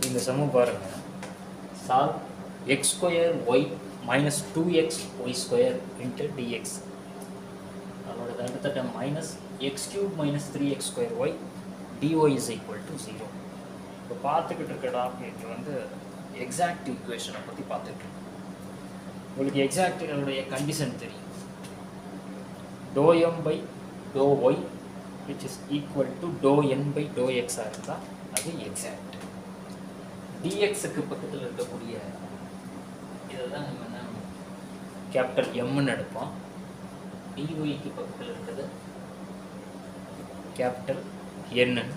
இந்த சமம் பாருங்க. Solve x square y minus 2x y square into dx. அதோட அடுத்த time minus x cube minus 3x square y dy is equal to 0. இப்போ பார்த்துக்கிட்டு இருக்க டாபிக் வந்து எக்ஸாக்ட் ஈக்குவேஷனை பற்றி பார்த்துட்டு இருக்கோம். உங்களுக்கு எக்ஸாக்டுடைய கண்டிஷன் தெரியும். dou m by dou y which is equal to dou n by dou x இருந்தால் அது எக்ஸாக்ட். dxக்கு பக்கத்தில் இருக்கக்கூடிய இதை தான் நம்ம என்ன கேபிட்டல் எம்னு எடுப்போம். dyக்கு பக்கத்தில் இருக்கிறது கேபிட்டல் என்னன்னு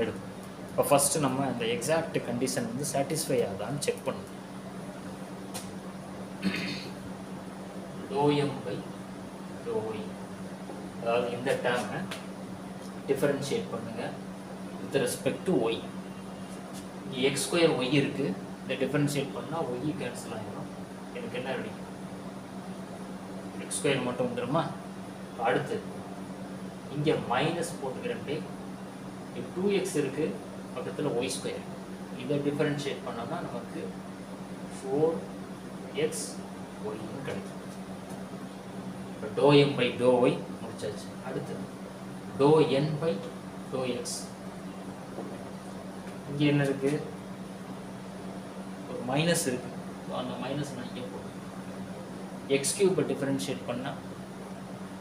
எடுப்போம். இப்போ ஃபஸ்ட்டு நம்ம அந்த எக்ஸாக்ட் கண்டிஷன் வந்து சாட்டிஸ்ஃபை ஆகுதான்னு செக் பண்ணணும். dou m by dou y, அதாவது இந்த டேர்மை டிஃபரன்ஷியேட் பண்ணுங்கள் with respect to y. X square y இருக்குது, இதை டிஃபரன்ஷியேட் பண்ணால் ஒய் கேன்சல் ஆகிடும். எனக்கு என்ன ரெடி? எக்ஸ் ஸ்கொயர் மட்டும் வந்துடுமா? அடுத்து இங்கே மைனஸ் போட்டுக்கிறேன்ட்டு 2x இருக்குது, பக்கத்தில் ஒய் ஸ்கொயர். இதை டிஃபரன்ஷியேட் பண்ணோம்னா நமக்கு 4x ஒய்ன்னு கிடைக்கும். இப்போ dou m by dou y முடிச்சாச்சு. அடுத்து dou n by dou x. இங்கே என்ன இருக்குது? ஒரு மைனஸ் இருக்குது. அந்த மைனஸ் நான் இங்கே போடுறேன். எக்ஸ் கியூப்பை டிஃபரன்ஷியேட் பண்ணால்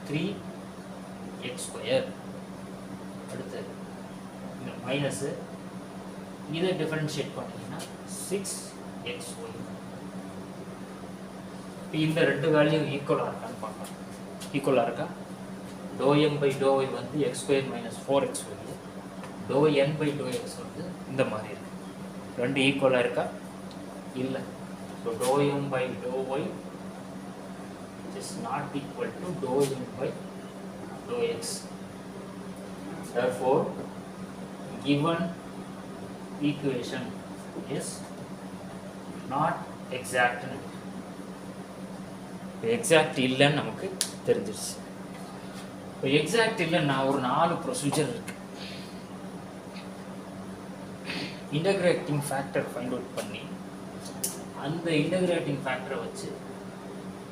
3x ஸ்கொயர். அடுத்து இந்த மைனஸு இதை டிஃபரன்ஷியேட் பண்ணிங்கன்னா 6x ஒய். இப்போ இந்த ரெண்டு வேல்யூ ஈக்குவலாக இருக்கான்னு பார்க்கலாம். ஈக்குவலாக இருக்கா? dou m by dou y வந்து x square minus 4x y, dou n by dou x வந்து இந்த மாதிரி இருக்கு. ரெண்டு ஈக்குவலாக இருக்கா? இல்லை. So dou m by dou y is not equal to dou m by dou x. Therefore, given equation is not exact. Exact இல்லைன்னு நமக்கு தெரிஞ்சிருச்சு. இப்போ எக்ஸாக்ட் இல்லைன்னா ஒரு 4 ப்ரொசீஜர் இருக்கு. இன்டகிரேட்டிங் ஃபேக்டர் ஃபைண்ட் அவுட் பண்ணி அந்த இன்டகிரேட்டிங் ஃபேக்டரை வச்சு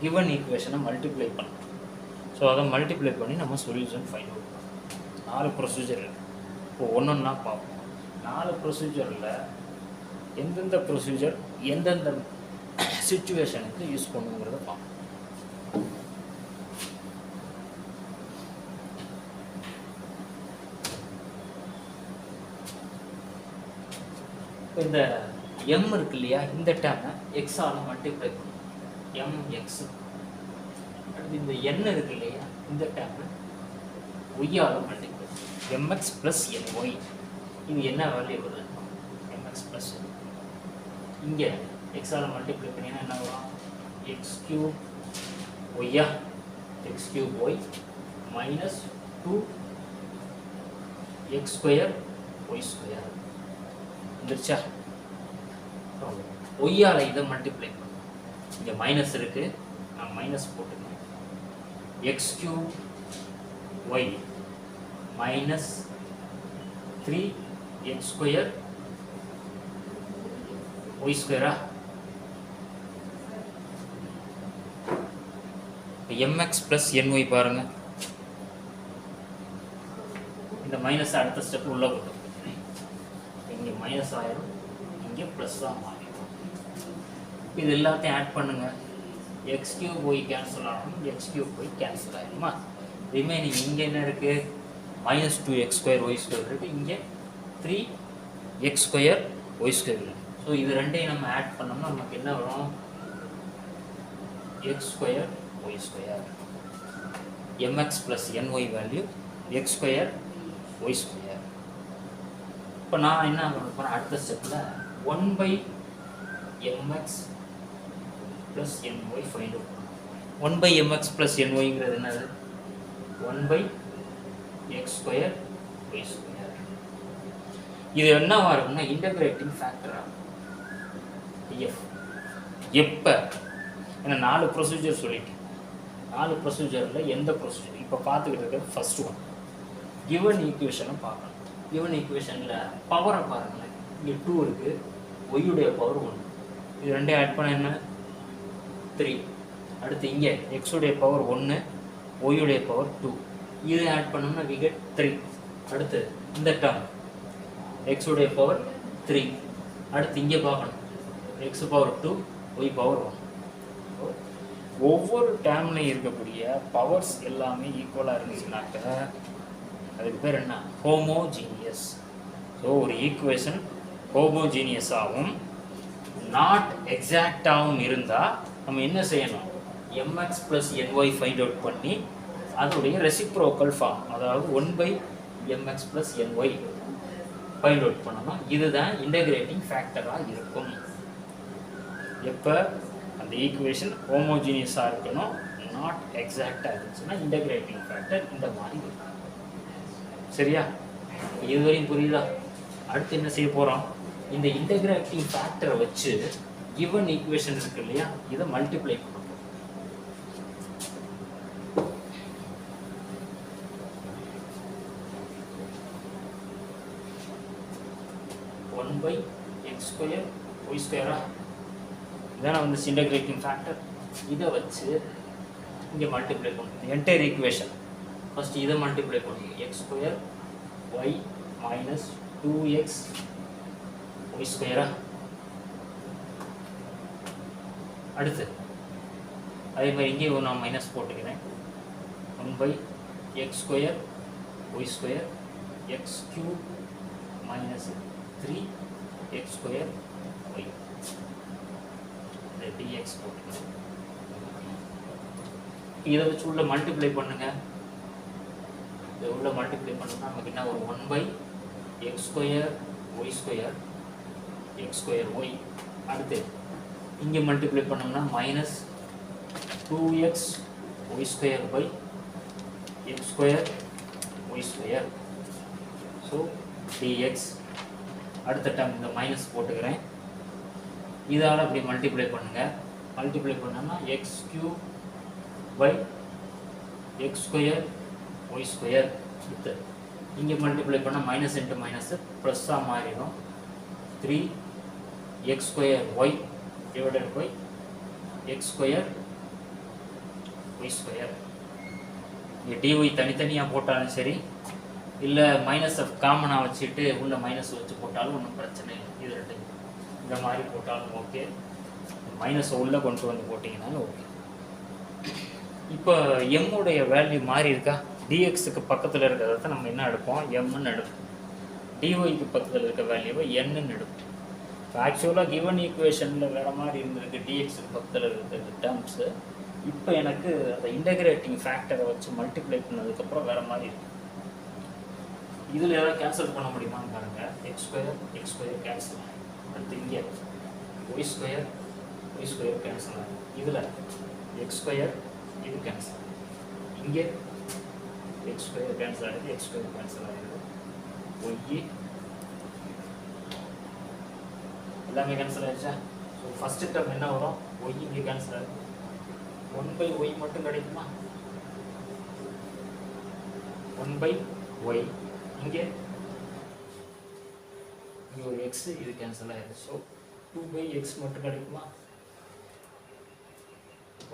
கிவன் ஈக்குவேஷனை மல்டிப்ளை பண்ணணும். ஸோ அதை மல்டிப்ளை பண்ணி நம்ம சொல்யூஷன் ஃபைண்ட் அவுட் பண்ணணும். 4 ப்ரொசீஜர் இருக்குது. இப்போ ஒன்றொன்னா பார்ப்போம். 4 ப்ரொசீஜரில் எந்தெந்த ப்ரொசீஜர் எந்தெந்த சிச்சுவேஷனுக்கு யூஸ் பண்ணுங்கிறத பார்ப்போம். இந்த m இருக்கு இல்லையா, இந்த டேர்மை எக்ஸால் மல்டிப்ளை பண்ணும். mx. அடுத்து இந்த n இருக்கு இல்லையா, இந்த டேர்மை ஒய்யால் மல்டிப்ளை பண்ணும். mx plus ny. இது என்ன வேல்யூ வருது? mx ப்ளஸ் இங்கே எக்ஸால் மல்டிப்ளை பண்ணினா என்ன வரும்? எக்ஸ் கியூப் ஒய்யா, x cube y minus 2x square y square வந்துருச்சா? ஒய்யால் இதை மல்டிப்ளை பண்ணும். இங்கே மைனஸ் இருக்குது, நான் மைனஸ் போட்டுக்கேன். X cube y minus 3x square y ஸ்கொயரா? எம்எக்ஸ் ப்ளஸ் ny பாருங்க. இந்த மைனஸ் அடுத்த ஸ்டெப் உள்ள போட்டோம். இங்கே மைனஸ் ஆயிரும், இங்கே ப்ளஸ் தான் மாறிடும். இது எல்லாத்தையும் ஆட் பண்ணுங்கள். எக்ஸ் கியூப் ஒய் கேன்சல் ஆகணும், எக்ஸ் கியூப் ஒய் கேன்சல் ஆகிடுமா? ரிமைனிங் இங்கே என்ன இருக்குது? Minus 2x square y square இருக்குது, இங்கே 3x ஸ்கொயர் ஒய் ஸ்கொயர் இருக்குது. ஸோ இது ரெண்டையும் நம்ம ஆட் பண்ணோம்னா நமக்கு என்ன வரும்? X square y square. Mx plus ny value x square y square. இப்போ நான் என்ன பண்ண போகிறேன்? அடுத்த ஸ்டெப்பில் 1/mx plus ny find out பண்ணும். 1/mx ப்ளஸ் nyங்கிறது என்னது? 1/x square y square. இது என்னவா இருக்குன்னா இன்டகிரேட்டிங் ஃபேக்டரா எஃப். எப்போ? ஏன்னா 4 ப்ரொசீஜர் சொல்லிட்டேன். 4 ப்ரொசீஜரில் எந்த ப்ரொசீஜர் இப்போ பார்த்துக்கிட்டு இருக்கிறது ஃபர்ஸ்ட் ஒன். கிவன் ஈக்குவேஷனை பார்க்கணும். கிவன் ஈக்குவேஷனில் பவரை பாருங்களேன். இங்கே 2 இருக்குது, ஒய்யுடைய பவர் 1, இது ரெண்டையும் ஆட் பண்ண என்ன 3. அடுத்து இங்கே எக்ஸுடைய பவர் 1, ஒய்யுடைய பவர் 2, இதை ஆட் பண்ணோம்னா we get 3. அடுத்து இந்த டேர்ம் எக்ஸுடைய பவர் 3, அடுத்து இங்கே பார்க்கணும் எக்ஸ் பவர் 2, ஒய் பவர் 1. ஒவ்வொரு டேர்ம்லையும் இருக்கக்கூடிய பவர்ஸ் எல்லாமே ஈக்குவலாக இருந்துச்சுனாக்க அதுக்கு பேர் என்ன, ஹோமோஜீனியஸ். ஸோ ஒரு ஈக்குவேஷன் ஹோமோஜீனியஸாகவும் நாட் எக்ஸாக்டாகவும் இருந்தால் நம்ம என்ன செய்யணும், mx + ny ஃபைண்ட் அவுட் பண்ணி அதோடைய ரெசிப்ரோக்கல் ஃபார்ம், அதாவது 1/mx + ny ஃபைண்ட் அவுட் பண்ணணும். இதுதான் இன்டகிரேட்டிங் ஃபேக்டராக இருக்கும். எப்போ அந்த ஈக்குவேஷன் ஹோமோஜீனியஸாக இருக்கணும், நாட் எக்ஸாக்டாக இருந்துச்சுன்னா இன்டகிரேட்டிங் ஃபேக்டர் இந்த மாதிரி இருக்கும். சரியா? இதுவரையும் புரியுதா? அடுத்து என்ன செய்ய போகிறோம், இந்த இன்டகிரேட்டிங் ஃபேக்டரை வச்சு கிவன் ஈக்குவேஷன் இருக்கு இல்லையா, இதை மல்டிப்ளை பண்ண போகிறோம். One by x square y ஸ்கொயரா, இதான வந்து இன்டகிரேட்டிங் ஃபேக்டர். இதை வச்சு இங்கே மல்டிப்ளை பண்ணணும் என்டையர் ஈக்குவேஷன். ஃபஸ்ட்டு இதை மல்டிப்ளை பண்ணணும், x square y minus 2x y ஸ்கொயரா. அடுத்து அதே மாதிரி இங்கே நான் மைனஸ் போட்டுக்கிறேன், 1/x square y square x cube minus 3x square y, dx போட்டுக்கிறேன். இதை வச்சு உள்ள மல்டிப்ளை பண்ணுங்க. இதை உள்ள மல்டிப்ளை பண்ணோம்னா நமக்கு என்ன ஒரு 1/x square y square x square y. அடுத்து இங்கே மல்டிப்ளை பண்ணோம்னா minus 2x y square by x square y square. So dx. அடுத்த டைம் இந்த மைனஸ் போட்டுக்கிறேன், இதால் அப்படி மல்டிப்ளை பண்ணுங்கள். மல்டிப்ளை பண்ணோம்னா x cube by x square y square. இது இங்கே மல்டிப்ளை பண்ணால் மைனஸ் இன்ட்டு மைனஸ் ப்ளஸ்ஸாக மாறிடும், 3x square y divided by x square y square. இங்கே dy தனித்தனியாக போட்டாலும் சரி, இல்லை மைனஸை காமனாக வச்சுட்டு உள்ள மைனஸ் வச்சு போட்டாலும் ஒன்றும் பிரச்சனை இல்லை. இது ரெண்டு இந்த மாதிரி போட்டாலும் ஓகே, மைனஸை உள்ளே கொண்டு வந்து போட்டிங்கனாலும் ஓகே. இப்போ எம்முடைய வேல்யூ மாறி இருக்கா, டிஎக்ஸுக்கு பக்கத்தில் இருக்கிறத தான் நம்ம என்ன எடுப்போம், எம்னு எடுப்போம். டிஒய்க்கு பக்கத்தில் இருக்க வேல்யூவை என்னன்னு எடுப்போம். இப்போ ஆக்சுவலாக கிவன் ஈக்குவேஷனில் வேறு மாதிரி இருந்திருக்கு டிஎக்ஸுக்கு பக்கத்தில் இருக்கிற டேர்ம்ஸு. இப்போ எனக்கு அந்த இன்டகிரேட்டிங் ஃபேக்டரை வச்சு மல்டிப்ளை பண்ணதுக்கப்புறம் வேறு மாதிரி இருக்குது. இதில் ஏதாவது கேன்சல் பண்ண முடியுமான்னு பாருங்கள். எக்ஸ் ஸ்கொயர் கேன்சல் ஆகும். அடுத்து இங்கே ஒய் ஸ்கொயர் கேன்சல் ஆகும். இதில் எக்ஸ் ஸ்கொயர் இது கேன்சல் ஆகும். இங்கே எக்ஸ் ஸ்கொயர் கேன்சல் ஆகிடுது, எக்ஸ் ஸ்கொயர் கேன்சல் ஆகிடுது, ஒய் எல்லாமே கேன்சல் ஆகிடுச்சா. ஸோ ஃபஸ்ட்டு டேர்ம் என்ன வரும், ஒய் இங்கே கேன்சல் ஆகுது, 1/y மட்டும் கிடைக்குமா, 1/y. இங்கே ஒரு எக்ஸ் இது கேன்சல் ஆகிடுது. ஸோ 2/x மட்டும் கிடைக்குமா,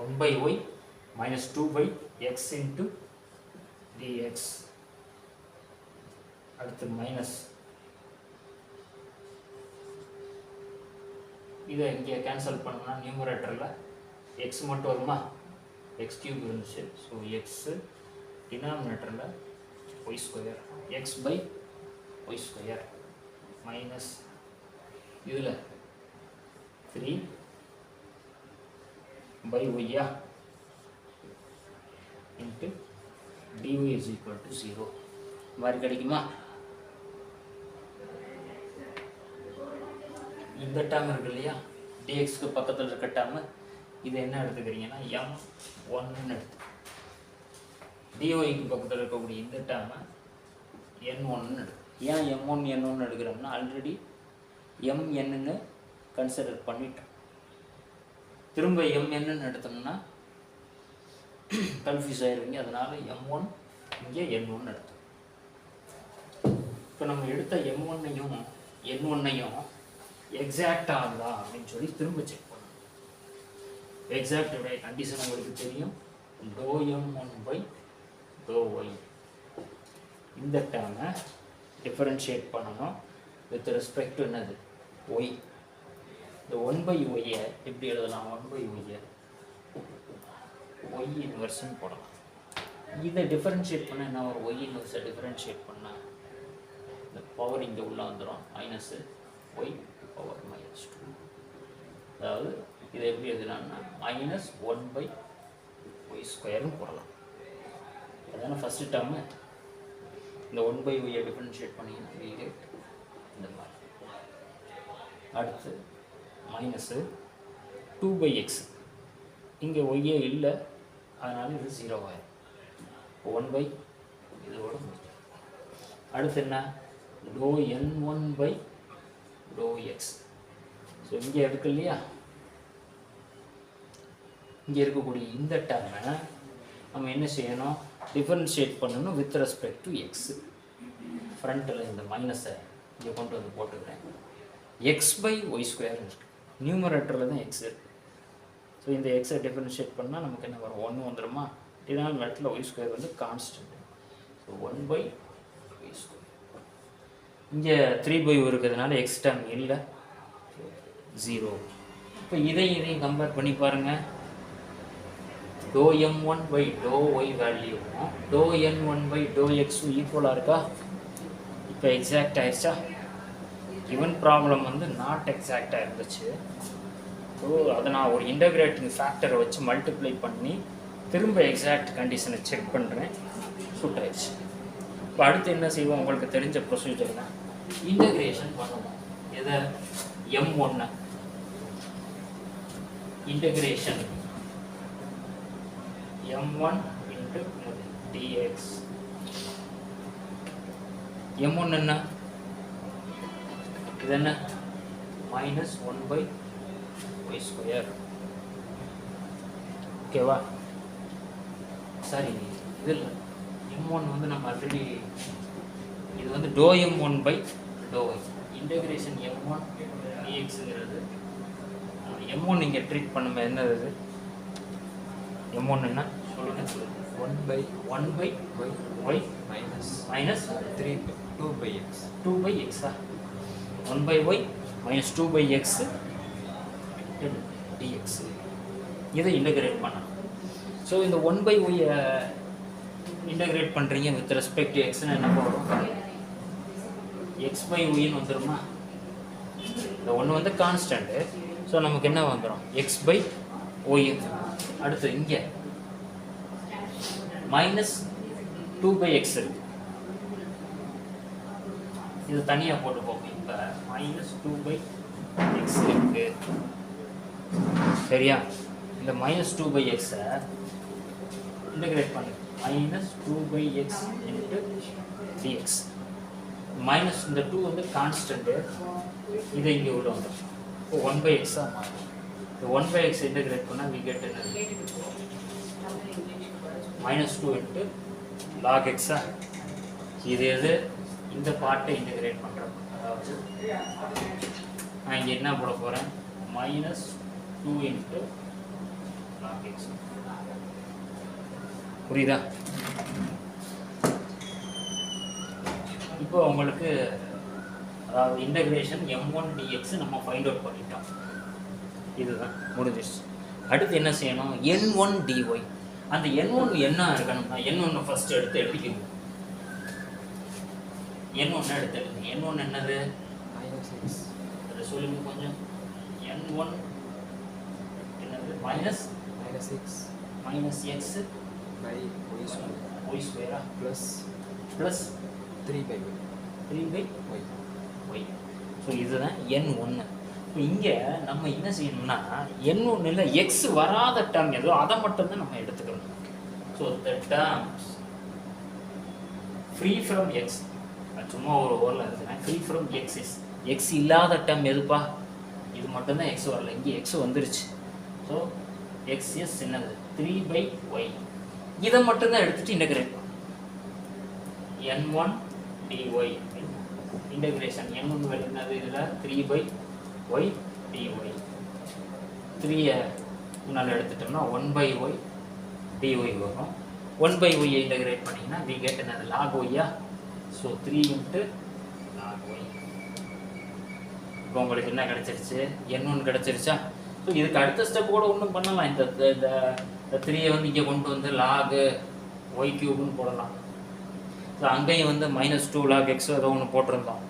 1/y minus 2/x into dx. அடுத்து மைனஸ், இதை இங்கே கேன்சல் பண்ணோம்னா நியூமரேட்டரில் எக்ஸ் மட்டும் வருமா, எக்ஸ் கியூப் இருந்துச்சு. ஸோ எக்ஸு டினாமினேட்டரில் y square x by y square minus இதில் 3/y into dy is equal to 0 மாதிரி கிடைக்குமா. இந்த டேர்ம் இருக்கு இல்லையா, dxக்கு பக்கத்தில் இருக்க டேர்மு, இது என்ன எடுத்துக்கிறீங்கன்னா m1ன்னு எடுத்து, dyக்கு பக்கத்தில் இருக்கக்கூடிய இந்த டேர்மை n1ன்னு எடுத்து. ஏன் m1 n1 எடுக்கிறோம்னா ஆல்ரெடி mnன்னு கன்சிடர் பண்ணிட்டோம். திரும்ப mnன்னு எடுத்தோம்னா கன்ஃபியூஸ் ஆகிடுவீங்க. அதனால் m1 இங்கே n1 எடுத்தோம். இப்போ நம்ம எடுத்த m1ஐயும் n1ஐயும் எக்ஸாக்டாக ஆகுதா அப்படின்னு சொல்லி திரும்ப செக் பண்ணணும். எக்ஸாக்டுடைய கண்டிஷன் உங்களுக்கு தெரியும், ∂m1/∂y. இந்த டேர்மை டிஃபரன்ஷியேட் பண்ணணும் வித் ரெஸ்பெக்ட் டு என்னது, y. இந்த 1/y எப்படி எழுதலாம், 1/y y இன்வெர்ஸ்ன்னு போடலாம். இதை டிஃபரன்ஷியேட் பண்ண என்ன ஒரு y இன்வெர்ஸை டிஃபரன்ஷியேட் பண்ணால் இந்த பவர் இங்கே உள்ள வந்துடும், மைனஸு y பவர் -2. அதாவது இதை எப்படி எழுதலாம்னா -1/y² போடலாம். அதான ஃபஸ்ட்டு டேர்மு. இந்த 1/y டிஃபரன்ஷியேட் பண்ணிங்கன்னா இந்த மாதிரி. அடுத்து -2/x. இங்கே ஒய்யே இல்லை, அதனால இது 0 ஆயிடும். 1/, இதோட முடியும். அடுத்து என்ன, ∂n1/∂x. ஸோ இங்கே இருக்கு இல்லையா, இங்கே இருக்கக்கூடிய இந்த டேர்மை நம்ம என்ன செய்யணும், டிஃபரன்ஷியேட் பண்ணணும் வித் ரெஸ்பெக்ட் டு எக்ஸ். ஃப்ரண்ட்டில் இந்த மைனஸை இங்கே கொண்டு வந்து போட்டுக்கிறேன். x/y² இருக்கு, நியூமரேட்டரில் தான் எக்ஸ் இருக்குது. ஸோ இந்த எக்ஸை டிஃபரன்ஷியேட் பண்ணால் நமக்கு என்ன வரும், 1 வந்துடுமா. இதனால் இடத்துல y² வந்து கான்ஸ்டன்ட். So 1/y². இங்கே 3/y இருக்கிறதுனால எக்ஸ் டேர்ம் இல்லை, 0. இப்போ இதையும் கம்பேர் பண்ணி பாருங்கள். ∂m1/∂y வேல்யூவும் ∂n1/∂x ஈக்குவலாக இருக்கா. இப்போ எக்ஸாக்ட் ஆயிடுச்சா. கிவன் ப்ராப்ளம் வந்து நாட் எக்ஸாக்டாக இருந்துச்சு. ஸோ அதை நான் ஒரு இன்டகிரேட்டிங் ஃபேக்டரை வச்சு மல்டிப்ளை பண்ணி திரும்ப எக்ஸாக்ட் கண்டிஷனை செக் பண்ணுறேன். சூட் ஆயிடுச்சு. இப்போ அடுத்து என்ன செய்வோம், உங்களுக்கு தெரிஞ்ச ப்ரொசீஜர் தான், இன்டகிரேஷன் பண்ணுவோம். எதை, m1 integration m1 into dx. m1 என்ன, இது என்ன, -1/y². ஓகேவா. சரி, இது இல்லை, m1 வந்து நம்ம ஆல்ரெடி, இது வந்து ∂m1/∂y. இன்டகிரேஷன் m1 dxங்கிறது m1 இங்கே ட்ரீட் பண்ணும்போது என்னது, m1 என்ன சொல்லுங்க, 1/y minus 2/x. 2/x 1/y minus 2/x dx. இதை இன்டகிரேட் பண்ணணும். ஸோ இந்த 1/y இன்டகிரேட் பண்ணுறீங்க வித் ரெஸ்பெக்ட் டு எக்ஸ்ன்னு என்ன வரும், x/y வந்துடுமா. இந்த 1 வந்து கான்ஸ்டன்ட்டு. ஸோ நமக்கு என்ன வந்துடும், x/y. அடுத்து இங்கே -2/x இருக்கு, இது தனியாக போட்டுப்போம். இப்போ -2/x இருக்கு, சரியா. இந்த -2/x-ஐ இன்டகிரேட் பண்ணு, -2/x into dx. மைனஸ் இந்த 2 வந்து கான்ஸ்டன்ட்டு, இதை இங்கே உள்ள வந்துடும். இப்போ 1/x-ஆக மாறும். இந்த 1/x இன்டகிரேட் பண்ணால் we get என்ன, -2 into log x. இது எது, இந்த பார்ட்டை இன்டகிரேட் பண்ணுறோம். அதாவது நான் இங்கே என்ன போட போகிறேன், -2 into log x. புரியுதா. இப்போ உங்களுக்கு அதாவது இன்டகிரேஷன் m1 dx நம்ம ஃபைண்ட் அவுட் பண்ணிட்டோம். இதுதான் முடிஞ்சிச்சு. அடுத்து என்ன செய்யணும், n1 dy. அந்த n1 என்ன இருக்கணும்னா, n1 ஃபர்ஸ்ட் எடுத்து எழுதிக்கணும். n1 எடுத்து எழுதுங்க. n1 என்னது, -x. அதை சொல்லுங்க கொஞ்சம். n1 என்னது, -x -x by y² plus 3/y. So இதுதான் n1. இப்போ இங்கே நம்ம என்ன செய்யணும்னா, n1ல் எக்ஸ் வராத டேர்ம் ஏதோ அதை மட்டும்தான் நம்ம எடுத்துக்கணும். So the terms free from X, சும்மா ஒரு ஓரில் இருக்குன்னா free from X is, X இல்லாத டேர்ம் எதுப்பா, இது மட்டும்தான் எக்ஸ் வரல, இங்கே எக்ஸ் வந்துருச்சு. ஸோ எக்ஸ் எஸ் என்னது, 3/y. இதை மட்டும்தான் எடுத்துகிட்டு இன்டகிரேட் பண்ணணும். n1 dy integration n1 value என்னது இதில் 3/y dy 3 முன்னால் எடுத்துட்டோம்னா 1/y dy வரும். 1/y இன்டகிரேட் பண்ணிங்கன்னா we get என்னது log y. So 3 × log y. இப்போ உங்களுக்கு என்ன கிடச்சிருச்சு n1 கிடச்சிருச்சா. ஸோ இதுக்கு அடுத்த ஸ்டெப் கூட ஒன்றும் பண்ணலாம். இந்த 3 வந்து இங்கே கொண்டு வந்து log y³ போடலாம். ஸோ அங்கேயும் வந்து -2 log x ஏதோ ஒன்று போட்டிருந்தோம்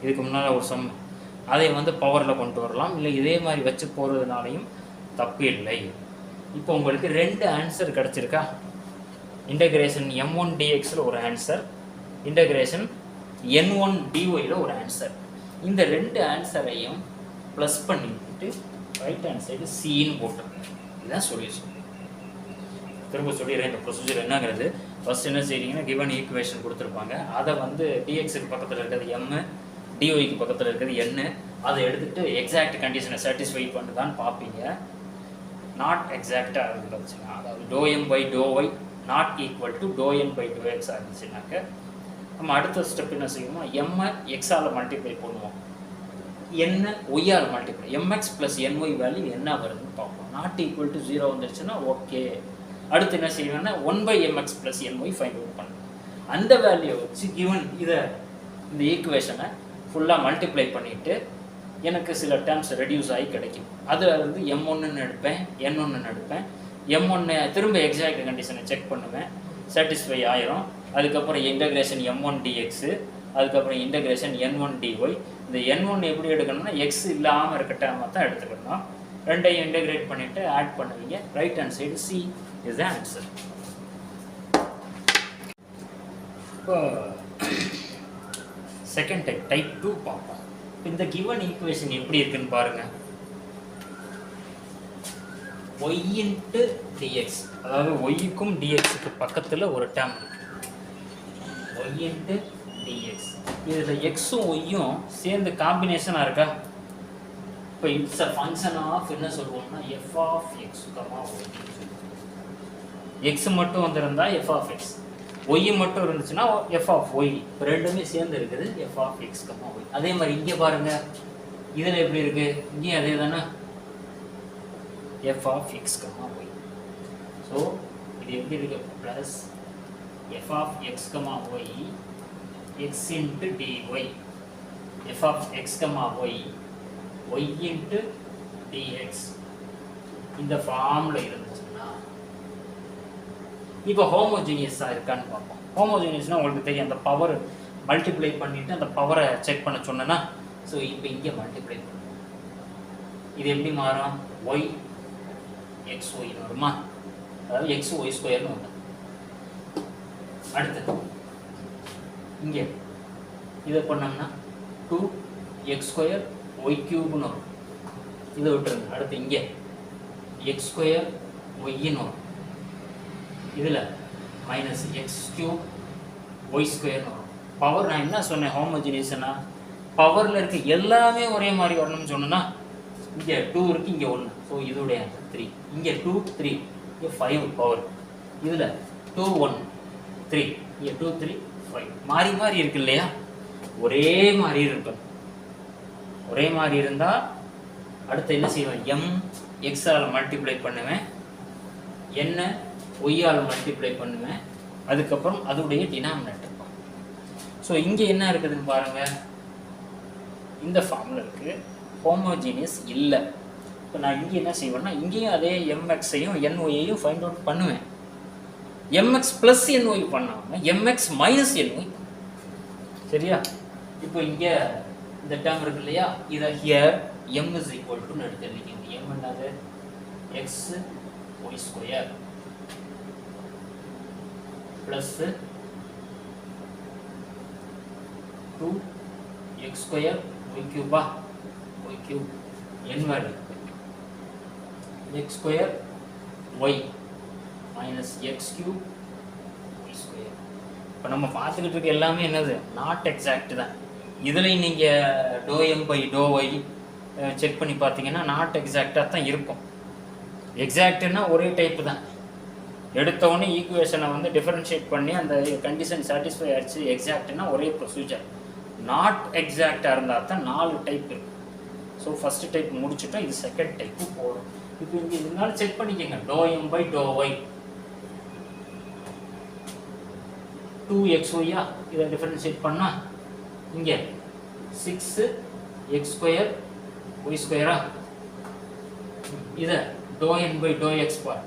இதுக்கு முன்னால் ஒரு சம். அதை வந்து பவரில் கொண்டு வரலாம், இல்லை இதே மாதிரி வச்சு போகிறதுனாலையும் தப்பு இல்லை. இப்போ உங்களுக்கு 2 ஆன்சர் கிடச்சிருக்கா. இன்டகிரேஷன் m1 dxல ஒரு ஆன்சர், இன்டகிரேஷன் n1 dyல ஒரு ஆன்சர். இந்த 2 ஆன்சரையும் ப்ளஸ் பண்ணிட்டு ரைட் ஹேண்ட் சைடு சின்னு போட்டுருங்க. இதுதான் சொல்யூஷன். திரும்ப சொல்லிடுறேன் இந்த ப்ரொசீஜர் என்னங்கிறது. ஃபர்ஸ்ட் என்ன செய்றீங்கன்னா கிவன் ஈக்குவேஷன் கொடுத்துருப்பாங்க, அதை வந்து டிஎக்ஸுக்கு பக்கத்தில் இருக்கிறது எம், டிஒய்க்கு பக்கத்தில் இருக்கிறது என்ன, அதை எடுத்துகிட்டு எக்ஸாக்ட் கண்டிஷனை சாட்டிஸ்ஃபை பண்ணுதான்னு பார்ப்பீங்க. நாட் எக்ஸாக்டாக இருந்துச்சுன்னா, அதாவது ∂m/∂y not equal to ∂n/∂x இருந்துச்சுனாக்க நம்ம அடுத்த ஸ்டெப் என்ன செய்வோமோ எம்மை எக்ஸால் மல்டிப்ளை பண்ணுவோம், என்ன ஒய்யால் multiply, m x plus n y value என்ன வருதுன்னு பார்ப்போம். நாட் ஈக்குவல் டு 0 வந்துருச்சுன்னா ஓகே. அடுத்து என்ன செய்வேன்னா 1/mx + ny ஃபைண்ட் அவுட் பண்ணுவோம். அந்த வேல்யூ வச்சு கிவன் இந்த ஈக்குவேஷனை ஃபுல்லாக மல்டிப்ளை பண்ணிவிட்டு எனக்கு சில டேர்ம்ஸ் ரெடியூஸ் ஆகி கிடைக்கும். அதில் வந்து m1ன்னு எடுப்பேன், n1ன்னு எடுப்பேன். m1 திரும்ப எக்ஸாக்ட் கண்டிஷனை செக் பண்ணுவேன், சாட்டிஸ்ஃபை ஆயிரும். அதுக்கப்புறம் இன்டகிரேஷன் m1 dx, அதுக்கப்புறம் இன்டகிரேஷன் n1 dy. இந்த n1 எப்படி எடுக்கணும்னா எக்ஸ் இல்லாமல் இருக்க டேர்மை தான் எடுத்துக்கணும். ரெண்டையும் இன்டகிரேட் பண்ணிவிட்டு ஆட் பண்ணுவீங்க. Right hand side C is the answer. இப்போ செகண்ட் டைப் 2 பார்ப்போம். இந்த given equation எப்படி இருக்குன்னு பாருங்க. y × dx, அதாவது y-க்கும் dx-க்கு பக்கத்தில் ஒரு டேர்ம் y × dx. இதில் x-உம் y-யும் சேர்ந்து காம்பினேஷனாக இருக்கா. இப்போ இட்ஸ் அ ஃபங்க்ஷன் ஆஃப் என்ன சொல்லுவோம்னா f of x, y. X மட்டும் வந்திருந்தா எஃப் ஆஃப் எக்ஸ், ஒய் மட்டும் இருந்துச்சுன்னா எஃப் ஆஃப் ஒய். இப்போ ரெண்டுமே சேர்ந்து இருக்குது f of x comma y. அதே மாதிரி இங்கே பாருங்க, இதில் எப்படி இருக்கு, இங்கேயும் அதே தானே f of x comma y. So இது எப்படி இருக்கு, plus f of x comma y x × dy, f of x comma y y × dx. இந்த ஃபார்மில் இருந்துச்சுன்னா இப்போ ஹோமோஜீனியஸாக இருக்கான்னு பார்ப்போம். ஹோமோஜீனியஸ்னால் உங்களுக்கு தெரியும், அந்த பவர் மல்டிப்ளை பண்ணிவிட்டு அந்த பவரை செக் பண்ண சொன்னேன்னா. ஸோ இப்போ இங்கே மல்டிப்ளை பண்ணுவோம். இது எப்படி மாறும், ஒய் எக்ஸ் ஒய்னு வருமா, அதாவது x(y²) வரும். அடுத்து இங்கே இதை பண்ணோம்னா 2x² y³ வரும். இதை விட்டுருங்க. அடுத்து இங்கே x² y வரும். இதில் -x³ y² வரும். பவர் நான் என்ன சொன்னேன், ஹோமோஜினியஸ்னா பவரில் இருக்க எல்லாமே ஒரே மாதிரி வரணும்னு சொன்னேன்னா இங்கே 2 இருக்குது, இங்கே 1. ஸோ இதோடைய ஆன்சர் 3. இங்கே 2 3, இங்கே 5 பவர். இதில் 2 1 3, இங்கே 2 3 5. மாறி மாறி இருக்கு இல்லையா, ஒரே மாதிரி இருக்கும். ஒரே மாதிரி இருந்தால் அடுத்து என்ன செய்வேன், எம் எக்ஸால் மல்டிப்ளை பண்ணுவேன், என்ன ஒய்யால் மல்டிப்ளை பண்ணுவேன், அதுக்கப்புறம் அதோடைய டினாமினேட்டர். ஸோ இங்கே என்ன இருக்குதுன்னு பாருங்கள், இந்த ஃபார்மில் இருக்குது, ஹோமோஜீனியஸ் இல்லை. இப்போ நான் இங்கே என்ன செய்வேன்னா இங்கேயும் அதே எம்எக்ஸையும் என்ஒயையும் ஃபைண்ட் அவுட் பண்ணுவேன். எம்எக்ஸ் ப்ளஸ் என்ஒய் பண்ணாமல் எம்எக்ஸ் மைனஸ் என்ஒய். சரியா, இப்போ இங்கே இந்த டேர்ம் இருக்கு இல்லையா, இதை here M is equal to எடுத்து எழுதிக்கங்க. எம் என்னது, X y² plus 2x² y³ y³ n value x² y minus x³ y². இப்போ நம்ம பார்த்துக்கிட்டு இருக்க எல்லாமே என்னது, நாட் எக்ஸாக்ட் தான். இதுலேயும் நீங்கள் ∂m/∂y செக் பண்ணி பார்த்தீங்கன்னா நாட் எக்ஸாக்டாக தான் இருக்கும். எக்ஸாக்ட்னா ஒரே டைப்பு தான். எடுத்தவொடனே ஈக்குவேஷனை வந்து டிஃபரன்ஷியேட் பண்ணி அந்த கண்டிஷன் சாட்டிஸ்ஃபை ஆகிடுச்சு எக்ஸாக்ட்னா ஒரே ப்ரொசீஜர். நாட் எக்ஸாக்டாக இருந்தால் தான் 4 டைப் இருக்குது. ஸோ ஃபஸ்ட்டு டைப் முடிச்சுட்டோம், இது செகண்ட் டைப்பு போகிறோம். இப்போ இங்கே இதனால செக் பண்ணிக்கோங்க. Do m by do y 2xy இதை டிஃபரன்ஷியேட் பண்ணால் இங்கே 6x² y² இதை do n by do x bar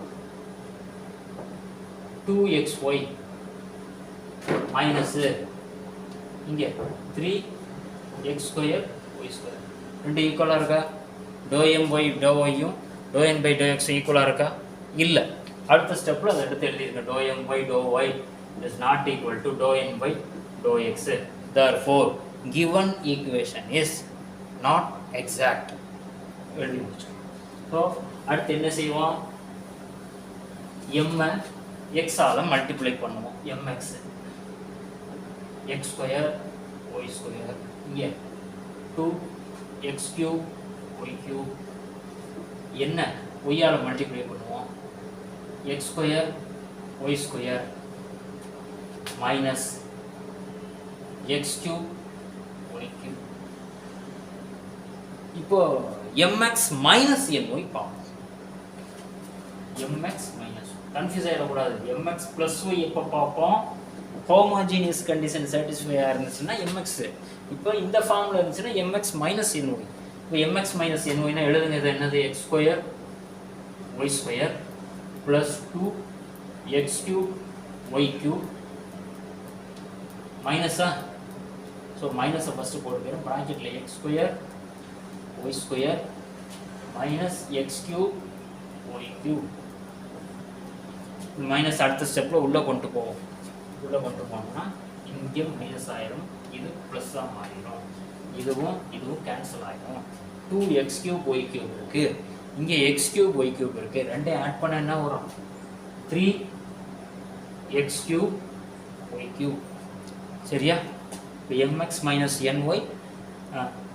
2xy minus இங்கே 3x² y² ரெண்டு ஈக்குவலாக இருக்கா? டோ எம் பை டோ ஒய்யும் do n by do x ஈக்குவலாக இருக்கா? இல்லை. அடுத்த ஸ்டெப்பில் அதை எடுத்து எழுதியிருக்கேன். Do m by do y is not equal to dou n by dou x. Therefore, given equation is not exact. எழுதி முடிச்சோம். ஸோ அடுத்து என்ன செய்வோம்? m x ஆல் மல்டிப்ளை பண்ணுவோம். mx x² y² இங்கே 2x³ y³ என்ன y ஆல் மல்டிப்ளை பண்ணுவோம். x² y² minus x³ y³ இப்போ mx minus ny பார்ப்போம். mx minus கன்ஃபியூஸ் ஆகிடக்கூடாது. mx plus y எப்போ பார்ப்போம்? ஹோமோஜீனியஸ் கண்டிஷன் சாட்டிஸ்ஃபை இருந்துச்சுன்னா mx. இப்போ இந்த ஃபார்மில் இருந்துச்சுன்னா mx minus ny. இப்போ mx minus nyனா எழுதுங்க. இது என்னது? x² y² plus 2x³ y³ மைனஸா? ஸோ மைனஸை ஃபஸ்ட்டு போட்டுக்கிறோம். ப்ராக்கெட்டில் x² y² minus x³ y³ minus அடுத்த ஸ்டெப்பில் உள்ளே கொண்டு போவோம். உள்ளே கொண்டு போனோம்னா இங்கே மைனஸ் ஆயிரும், இது ப்ளஸ்ஸாக மாறிடும். இதுவும் கேன்சல் ஆகிடும். 2x³ y³ இருக்குது, இங்கே x³ y³ இருக்குது. ரெண்டையும் ஆட் பண்ண என்ன வரும்? 3x³ y³ சரியா? இப்போ mx minus ny.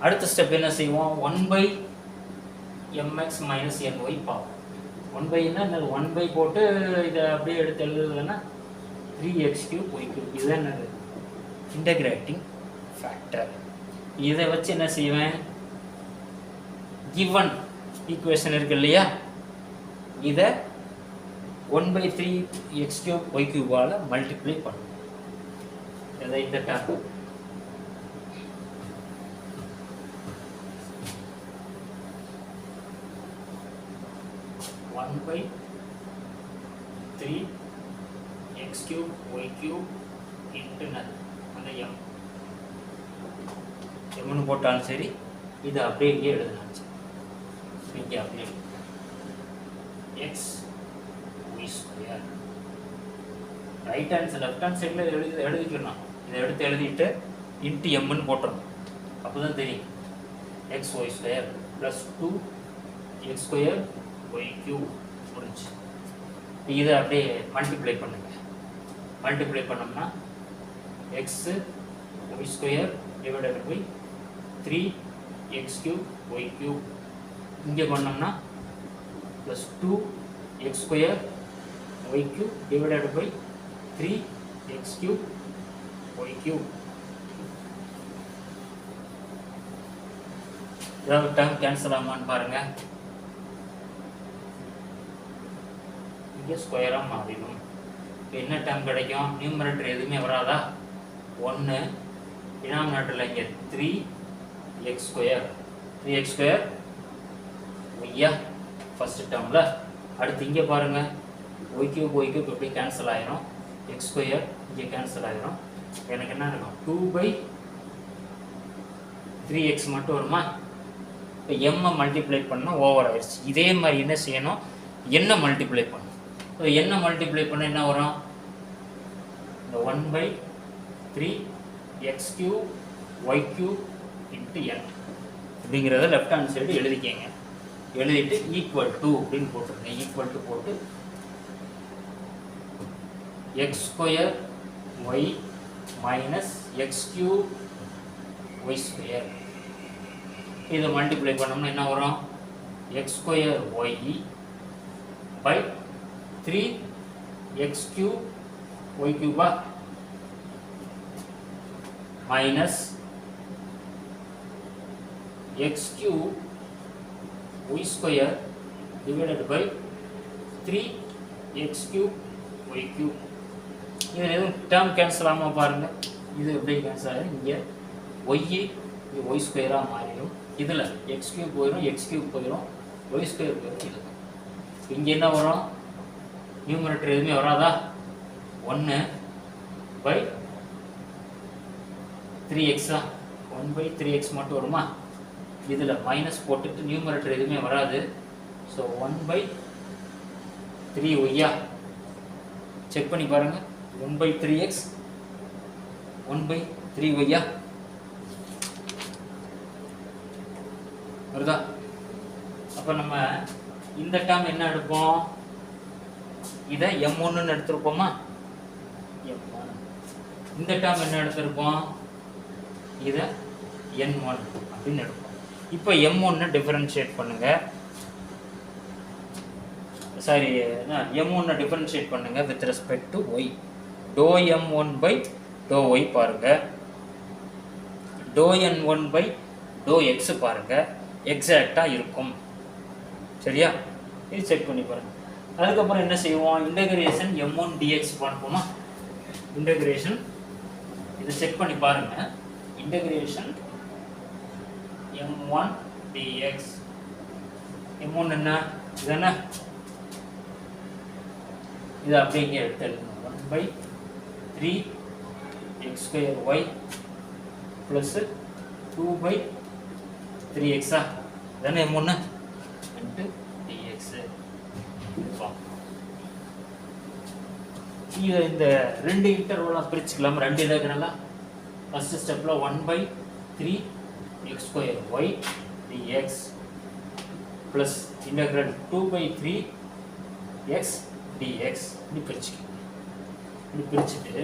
அடுத்த ஸ்டெப் என்ன செய்வோம்? 1 mx minus ny பார்ப்போம். 1 என்ன? 1 போட்டு இதை அப்படியே எடுத்து எழுதுதுன்னா 3x³ y³ இதுதான் என்னது? Integrating factor. இதை வச்சு என்ன செய்வேன்? கிவன் ஈக்குவேஷன் இருக்கு இல்லையா, இதை 1/3x³ y³ மல்டிப்ளை பண்ணுவோம். இந்த டேர்ம் 1/3x³ y³ இன்டர்னல் அந்த எம்னு போட்டாலும் சரி, இது அப்படியே இங்கே எழுதலாம். இங்கே அப்படியே x y² right hand left hand சைடில் எழுதிக்கணும். இதை எடுத்து எழுதிட்டு இன்ட்டு எம்னு போட்டுறணும். அப்போ தான் தெரியும். xy² ப்ளஸ் 2x² y³ முடிஞ்சு. இதை அப்படியே மல்டிப்ளை பண்ணுங்க. மல்டிப்ளை பண்ணோம்னா x y² divided by 3x³ y³ இங்கே பண்ணோம்னா plus 2x² y³ divided by 3x³ y³ ஏதாவது டேர்ம் கேன்சல் ஆகுமான்னு பாருங்க. இங்கே ஸ்கொயராக மாறிடும். என்ன டேர்ம் கிடைக்கும்? நியூமரேட்டர் எதுவுமே வராதா? 1 டினாமினேட்டரில் இங்கே 3x². 3x² ஒய்யா ஃபஸ்ட்டு டேர்மில். அடுத்து இங்கே பாருங்கள், y³ y³ எப்படி கேன்சல் ஆகிரும். x² இங்கே கேன்சல் ஆகிரும். எனக்கு என்ன இருக்கும்? 2/3x மட்டும் வருமா? இப்போ எம்மை மல்டிப்ளை பண்ணால் ஓவர் ஆயிடுச்சு. இதே மாதிரி என்ன செய்யணும்? என்ன மல்டிப்ளை பண்ணணும். இப்போ என்ன மல்டிப்ளை பண்ண என்ன வரும்? இந்த 1/3x³ y³ இன்ட்டு n அப்படிங்கிறத லெஃப்ட் ஹேண்ட் சைடு எழுதிக்கங்க. எழுதிட்டு ஈக்குவல் டு அப்படின்னு போட்டுருங்க. ஈக்குவல் டு போட்டு x² y minus x³ y². இதை மல்டிப்ளை பண்ணோம்னா என்ன வரும்? x² y by 3x³ y³ minus x cube y square divided by 3x cube y cube. இதில் எதுவும் டேர்ம் கேன்சல் ஆகாமல் பாருங்கள். இது எப்படி கேன்சல் ஆகும்? இங்கே ஒய் இது ஒய் ஸ்கொயராக மாறிடும். இதில் எக்ஸ் கியூப் போயிடும், எக்ஸ் கியூப் போயிடும், ஒய் ஸ்கொயர் போயிடும். இது இங்கே என்ன வரும்? நியூமரேட்டர் எதுவுமே வராதா? 1/3x 1/3x மட்டும் வருமா? இதில் மைனஸ் போட்டுட்டு நியூமரேட்டர் எதுவுமே வராது. ஸோ 1/3y செக் பண்ணி பாருங்கள். 1/3x 1/3y வருதா? அப்போ நம்ம இந்த டேர்ம் என்ன எடுப்போம்? இதை m1ன்னு எடுத்திருப்போமா? m1. இந்த டேர்ம் என்ன எடுத்திருப்போம்? இதை n1 அப்படின்னு எடுப்போம். இப்போ m1 டிஃபரன்ஷியேட் பண்ணுங்க. சாரி, m1 டிஃபரன்ஷியேட் பண்ணுங்க with respect to y. dou m1 by dou y பாருங்க, dou n1 by dou x பாருங்க, எக்ஸாக்டா இருக்கும். சரியா? இது செக் பண்ணி பாருங்க. அதுக்கப்புறம் என்ன செய்வோம்? இன்டகிரேஷன் m1 dx பண்ணுவோமா? இன்டகிரேஷன் இதை செக் பண்ணி பாருங்க. Integration m1 dx. m1 என்ன? இது என்ன? இது அப்படியே இங்கே எடுத்து எழுதணும். 1/3x square y plus 2/3x தானே m1 into dx. இது இந்த ரெண்டு இன்டர்வலாக பிரிச்சுக்கலாம். ரெண்டு இதாக்குறலாம். ஃபர்ஸ்ட் ஸ்டெப்பில் 1/3x square y dx plus integral 2/3x dx. இப்படி பிரிச்சுக்கலாம். இப்படி பிரிச்சுட்டு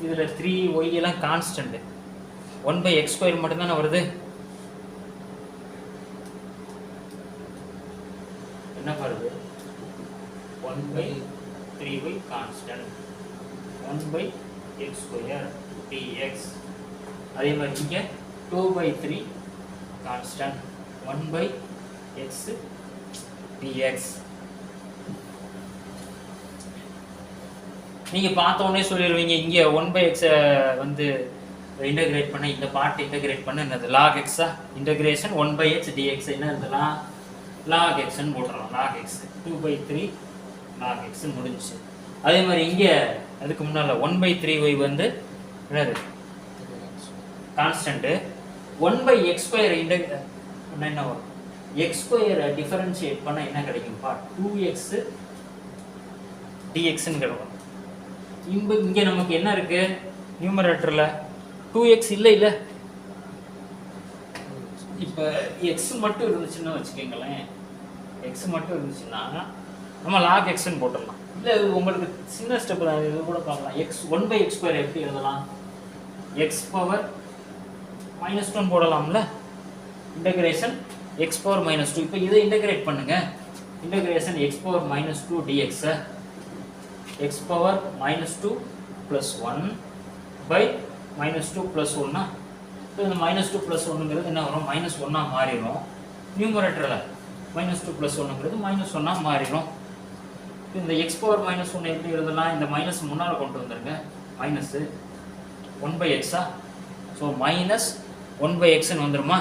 இதில் 3y எல்லாம் கான்ஸ்டன்ட். 1/x square மட்டும்தானே வருது. என்ன வருது? 1/3y constant, 1/x square dx. அதே மாதிரி இங்கே 2/3 கான்ஸ்டன்ட், 1/x dx. நீங்கள் பார்த்த உடனே சொல்லிடுவீங்க, இங்கே 1/x வந்து இன்டகிரேட் பண்ண, இந்த பார்ட் இன்டகிரேட் பண்ண என்னது? log x. Integration 1/x dx என்ன இருந்தலாம்? log x ன்னு போட்டுறோம். log x 2/3 log x முடிஞ்சிச்சு. அதே மாதிரி இங்கே அதுக்கு முன்னால் 1/3y வந்து என்னது? கான்ஸ்டன்ட். 1/x square என்ன வரும்? x square டிஃபரன்ஷியேட் பண்ண என்ன கிடைக்கும்பா? 2x dxன்னு கிடைக்கும். இங்கே நமக்கு என்ன இருக்கு? நியூமரேட்டர்ல 2x இல்லை. இப்போ x மட்டும் இருந்துச்சுன்னா வச்சுக்கோங்களேன், x மட்டும் இருந்துச்சுன்னா நம்ம log xன்னு போட்டுடலாம். இல்லை உங்களுக்கு சின்ன ஸ்டெப் இது கூட பார்க்கலாம். 1/x square எப்படி எழுதலாம்? x பவர் -1 போடலாம்ல. Integration x power -2. இப்போ இதை இன்டகிரேட் பண்ணுங்க. Integration x power -2 dx, x power -2 plus 1 by -2 plus 1. இப்போ இந்த -2 plus 1ங்கிறது என்ன வரும்? -1 மாறிடும். நியூமரேட்டரில் -2 plus 1ங்கிறது -1 மாறிடும். இந்த x பவர் -1 எப்படி எழுதலாம்? இந்த மைனஸ் முன்னால் கொண்டு வந்துருங்க. Minus 1/x. ஸோ -1/xன்னு வந்துருமா?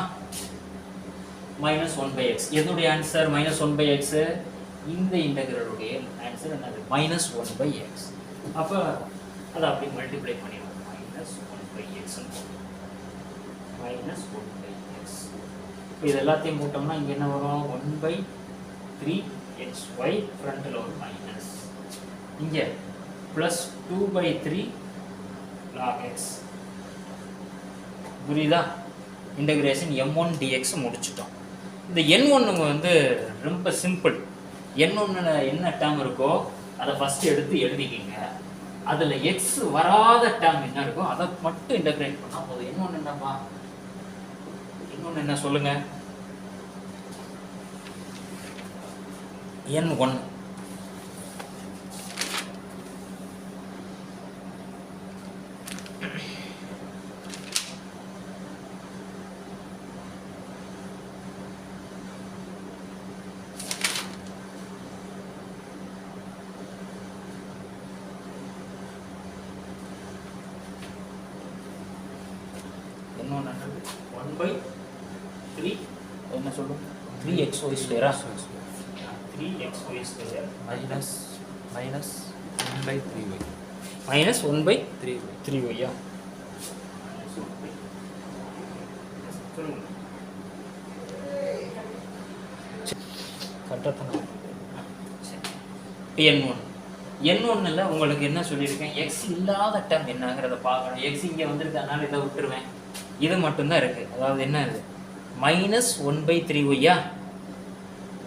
-1/x. எதுடைய ஆன்சர்? -1/x. இந்த இன்டகிரலுடைய ஆன்சர் என்னது? -1/x. அப்போ அதை அப்படி மல்டிப்ளை பண்ணிடுவோம். -1/x. -1/x. இப்போ இது எல்லாத்தையும் போட்டோம்னா இங்கே என்ன வரும்? 1/3xy ஃப்ரண்ட்டில் ஒரு மைனஸ், இங்கே ப்ளஸ் 2/3 log x. புரியுதா? இன்டகிரேஷன் m1 dx முடிச்சிட்டோம். இந்த n1 வந்து ரொம்ப சிம்பிள். n1ல என்ன டேர்ம் இருக்கோ அதை ஃபஸ்ட்டு எடுத்து எழுதிக்கிங்க. அதில் எக்ஸ் வராத டேர்ம் என்ன இருக்கோ அதை மட்டும் இன்டகிரேட் பண்ணால் போதும். n1 என்னப்பா? n1 என்ன சொல்லுங்க? n1 1/3 n1 என்னது 1/3 என்ன சொல்லும் 3xy ஸ்கொயரா 3xy square minus 1/3y minus 1/3y 3y யா கரெக்டாக n1ல உங்களுக்கு என்ன சொல்லியிருக்கேன் எக்ஸ் இல்லாத டேர்ம் என்னங்கிறத பார்க்கணும். எக்ஸ் இங்கே வந்திருக்கு, அதனால இதை விட்டுருவேன். இது மட்டும்தான் இருக்கு. அதாவது என்ன இது -1/3y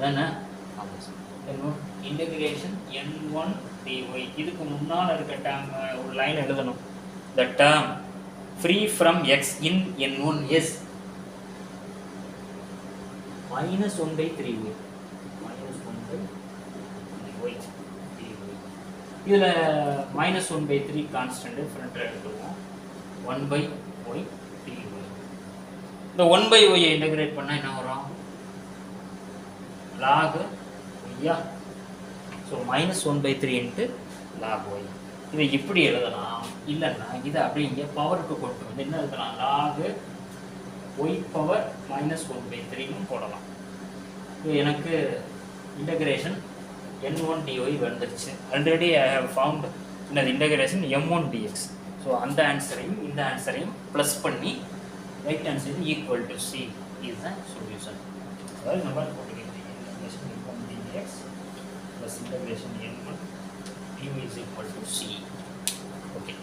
தானே இன்டகிரேஷன் n1 dy. இதுக்கு முன்னால் இருக்க டேர்ம் ஒரு லைன் எழுதணும். The term free from X in n1 is -1/3y இதில் -1/3 கான்ஸ்டன்ட் ஃப்ரண்ட்டில் எடுத்துருவோம். 1/y dy. இந்த 1/y இன்டகிரேட் பண்ணால் என்ன வரும் log y. So -1/3 into log y. இதை இப்படி எழுதலாம். இல்லைன்னா இதை அப்படி இங்கே பவருக்கு கொண்டு வந்து என்ன எழுதலாம் log y பவர் -1/3 போடலாம். எனக்கு இன்டகிரேஷன் n1 dy வந்துருச்சு. ஆல்ரெடி ஐ ஹவ் ஃபவுண்ட் இந்த இன்டகிரேஷன் m1 dx. ஸோ அந்த ஆன்சரையும் இந்த ஆன்சரையும் ப்ளஸ் பண்ணி right answer equal to C is the solution. அதாவது நம்ம போட்டுக்கிட்டு integration m1 dx plus integration n1 dy is equal to C. Okay.